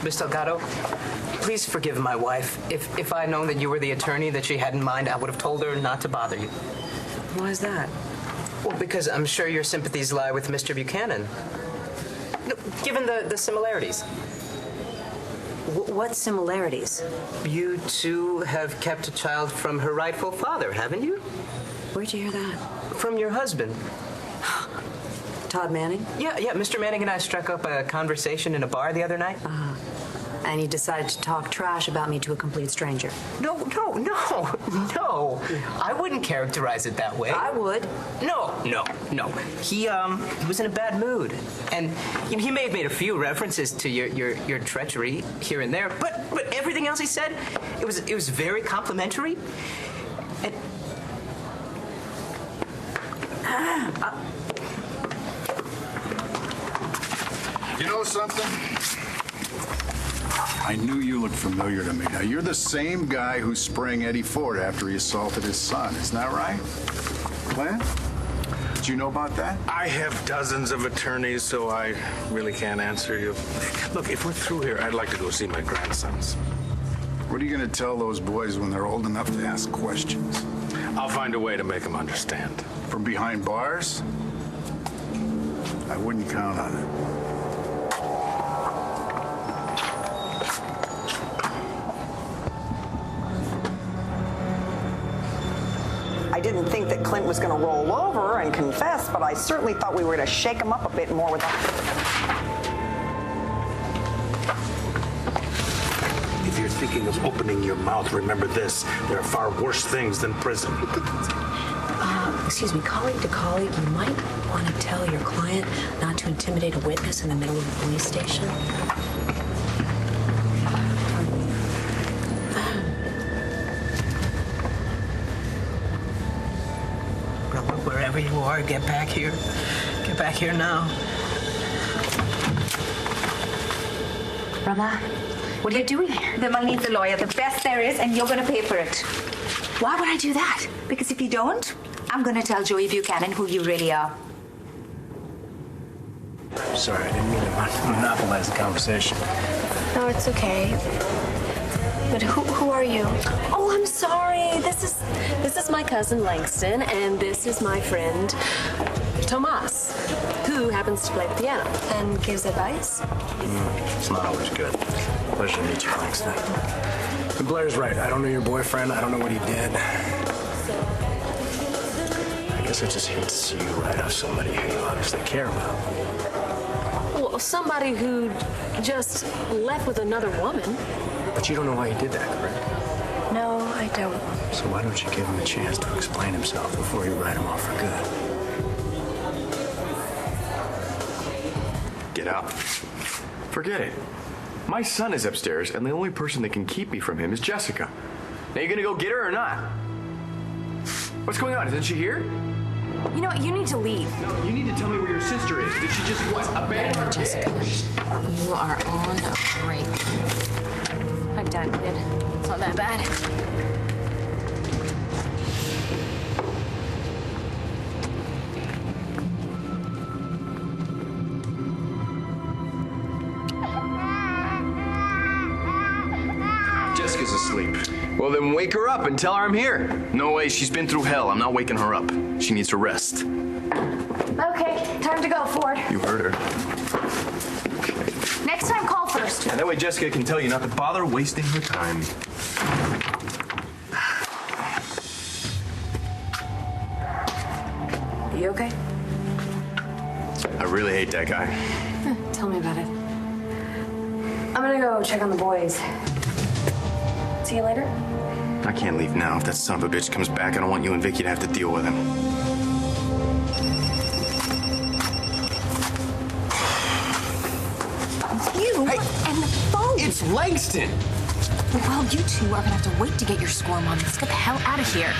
Miss Delgado, please forgive my wife. If I had known that you were the attorney that she had in mind, I would have told her not to bother you. Why is that? Well, because I'm sure your sympathies lie with Mr. Buchanan. No, given the similarities. What similarities? You two have kept a child from her rightful father, haven't you? Where'd you hear that? From your husband. Todd Manning? Yeah, Mr. Manning and I struck up a conversation in a bar the other night. And you decided to talk trash about me to a complete stranger. No. I wouldn't characterize it that way. I would. No. He was in a bad mood. And he may have made a few references to your treachery here and there, but everything else he said, it was very complimentary. And you know something? I knew you looked familiar to me. Now, you're the same guy who sprang Eddie Ford after he assaulted his son. Isn't that right? Clint? Did you know about that? I have dozens of attorneys, so I really can't answer you. Look, if we're through here, I'd like to go see my grandsons. What are you going to tell those boys when they're old enough to ask questions? I'll find a way to make them understand. From behind bars? I wouldn't count on it. I didn't think that Clint was going to roll over and confess, but I certainly thought we were going to shake him up a bit more with that. If you're thinking of opening your mouth, remember this. There are far worse things than prison. Excuse me, colleague to colleague, you might want to tell your client not to intimidate a witness in the middle of the police station. wherever you are, get back here. Get back here now. Rama, what are you doing here? The money needs a lawyer, the best there is, and you're going to pay for it. Why would I do that? Because if you don't, I'm going to tell Joey Buchanan who you really are. Sorry, I didn't mean to monopolize the conversation. No, it's okay. But who are you? Oh, I'm sorry. This is my cousin Langston, and this is my friend Tomas, who happens to play the piano and gives advice. It's not always good. Pleasure to meet you, Langston. But Blair's right. I don't know your boyfriend. I don't know what he did. I guess I just hate to see you write off somebody who you obviously care about. Well, somebody who just left with another woman. But you don't know why he did that, correct? No, I don't. So why don't you give him a chance to explain himself before you write him off for good? Get out. Forget it. My son is upstairs, and the only person that can keep me from him is Jessica. Now, you gonna go get her or not? What's going on? Isn't she here? You know what? You need to leave. No, you need to tell me where your sister is. Did she just, what, abandon her Jessica, kid? you are on a break. I'm done, kid. It's not that bad. Jessica's asleep. Well, then wake her up and tell her I'm here. No way, she's been through hell. I'm not waking her up. She needs to rest. Okay, time to go, Ford. You heard her. Next time, call first. And that way Jessica can tell you not to bother wasting her time. You okay? I really hate that guy. Tell me about it. I'm gonna go check on the boys. See you later. I can't leave now. If that son of a bitch comes back, I don't want you and Vicky to have to deal with him. You and the phone. It's Langston! Well, you two are gonna have to wait to get your squirm on. Let's get the hell out of here.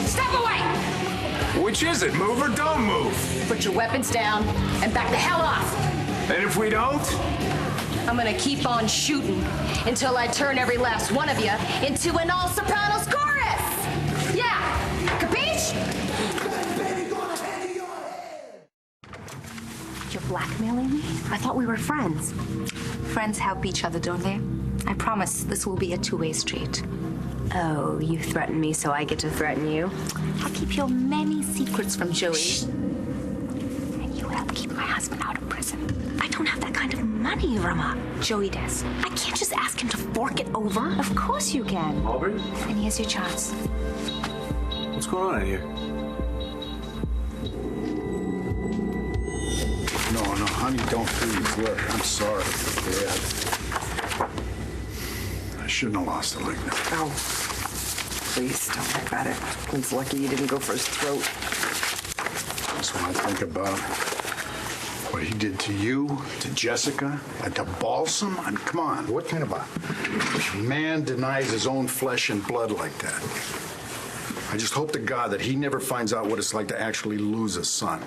Step away! Which is it? Move or don't move? Put your weapons down and back the hell off. And if we don't? I'm gonna keep on shooting until I turn every last one of you into an all-sopranos chorus! Yeah! Capiche? You're blackmailing me? I thought we were friends. Friends help each other, don't they? I promise this will be a two-way street. Oh, you threaten me, so I get to threaten you? I'll keep your many secrets from Joey. Shh. And you help keep my husband out of prison. I don't have that kind of money, Rama. Joey does. I can't just ask him to fork it over. Of course you can. Aubrey? And here's your chance. What's going on in here? No, honey, don't please. Look, I'm sorry. Dad. I shouldn't have lost a leg now. Oh, please don't worry about it. Clint's lucky you didn't go for his throat. That's when I think about what he did to you, to Jessica, and to Balsam. I mean, come on, what kind of a man denies his own flesh and blood like that? I just hope to God that he never finds out what it's like to actually lose a son.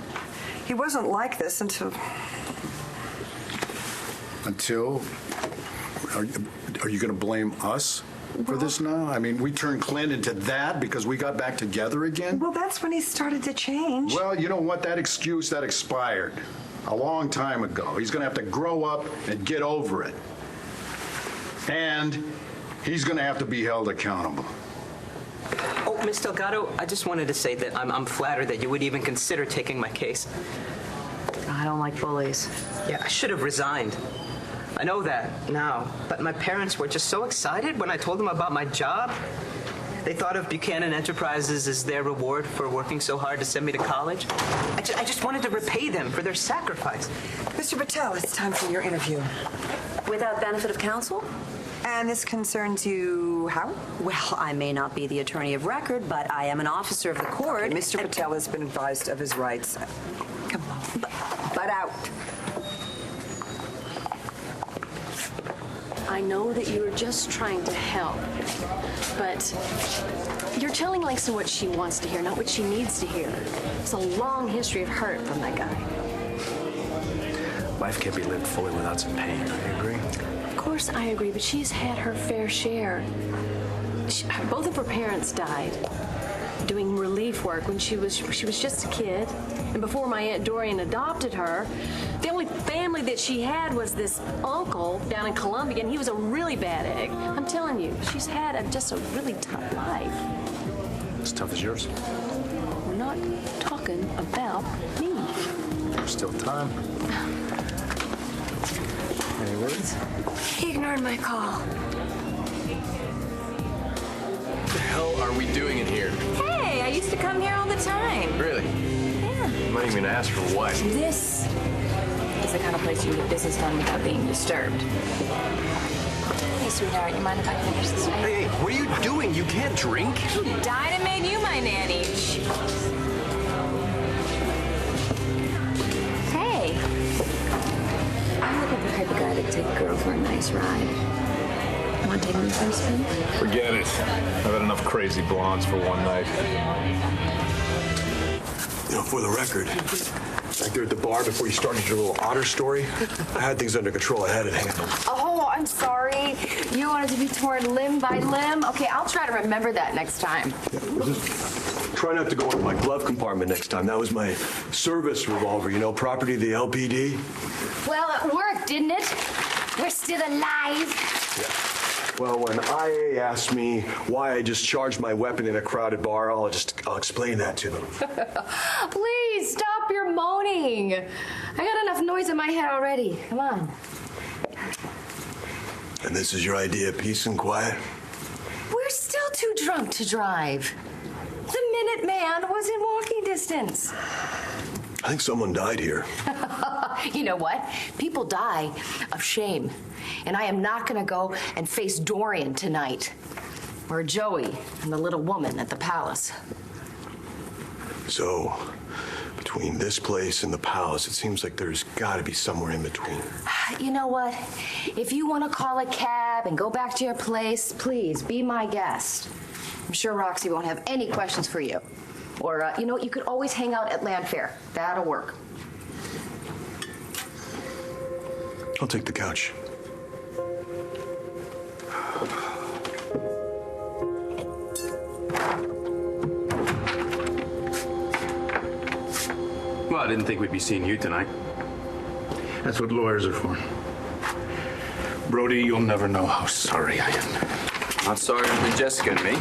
He wasn't like this until... Until? Are you going to blame us for this now? I mean, we turned Clint into that because we got back together again? Well, that's when he started to change. Well, you know what? That excuse, that expired a long time ago. He's going to have to grow up and get over it. And he's going to have to be held accountable. Oh, Miss Delgado, I just wanted to say that I'm flattered that you would even consider taking my case. I don't like bullies. Yeah, I should have resigned. I know that now, but my parents were just so excited when I told them about my job. They thought of Buchanan Enterprises as their reward for working so hard to send me to college. I just wanted to repay them for their sacrifice. Mr. Patel, it's time for your interview. Without benefit of counsel? And this concerns you how? Well, I may not be the attorney of record, but I am an officer of the court. Okay, Mr. Patel has been advised of his rights. Come on. Butt out. I know that you're just trying to help, but you're telling Langston what she wants to hear, not what she needs to hear. It's a long history of hurt from that guy. Life can't be lived fully without some pain. I agree. Of course I agree, but she's had her fair share. Both of her parents died doing relief work when she was just a kid. And before my Aunt Dorian adopted her, the only family that she had was this uncle down in Columbia, and he was a really bad egg. I'm telling you, she's had just a really tough life. As tough as yours. We're not talking about me. There's still time. Any words? He ignored my call. What the hell are we doing in here? Hey, I used to come here all the time. Really? Yeah. I'm not even gonna ask for what. This is the kind of place you get business done without being disturbed. Hey, sweetheart, you mind if I finish this? Hey, what are you doing? You can't drink. Who died and made you my nanny? Hey. I'm looking for the type of guy that take a girl for a nice ride. Want to take me for a spin? Forget it. I've had enough crazy blondes for one night. You know, for the record, back there at the bar before you started your little otter story, I had things under control. I had it handled. Oh, I'm sorry. You wanted to be torn limb by limb? Okay, I'll try to remember that next time. Yeah, just try not to go into my glove compartment next time. That was my service revolver, you know, property of the LPD. Well, it worked, didn't it? We're still alive. Yeah. Well, when IA asks me why I just charged my weapon in a crowded bar, I'll explain that to them. Please, stop your moaning. I got enough noise in my head already. Come on. And this is your idea of peace and quiet? We're still too drunk to drive. The Minuteman was in walking distance. I think someone died here. You know what? People die of shame. And I am not going to go and face Dorian tonight. Or Joey and the little woman at the palace. So, between this place and the palace, it seems like there's got to be somewhere in between. You know what? If you want to call a cab and go back to your place, please be my guest. I'm sure Roxy won't have any questions for you. Or, you know, you could always hang out at Land Fair. That'll work. I'll take the couch. didn't think we'd be seeing you tonight. That's what lawyers are for. Brody, you'll never know how sorry I am. Not sorry for Jessica and me.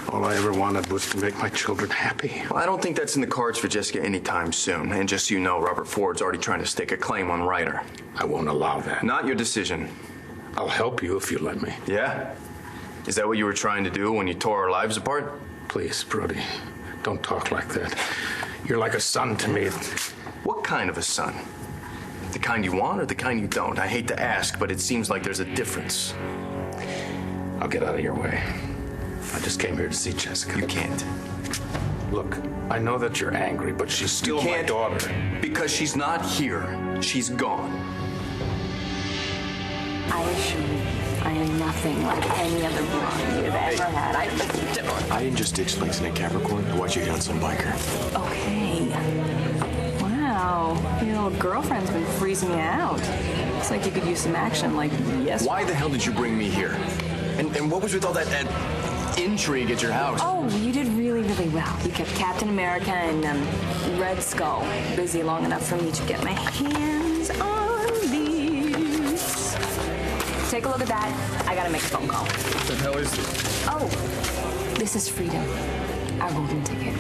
All I ever wanted was to make my children happy. Well, I don't think that's in the cards for Jessica anytime soon. And just so you know, Robert Ford's already trying to stake a claim on Ryder. I won't allow that. Not your decision. I'll help you if you let me. Yeah? Is that what you were trying to do when you tore our lives apart? Please, Brody, don't talk like that. You're like a son to me. What kind of a son? The kind you want or the kind you don't? I hate to ask, but it seems like there's a difference. I'll get out of your way. I just came here to see Jessica. You can't. Look, I know that you're angry, but she's still my daughter. Because she's not here. She's gone. I assure you, I am nothing like any other blonde you've ever had. I didn't just ditch Langston and Capricorn. I watched you hit on some biker. Okay. Wow. Your little girlfriend's been freezing you out. Looks like you could use some action, like yesterday. Why the hell did you bring me here? And what was with all that intrigue at your house? Oh, you did really, really well. You kept Captain America and Red Skull busy long enough for me to get my hands on these. Take a look at that. I gotta make a phone call. What the hell is this? Oh, this is Freedom, our golden ticket.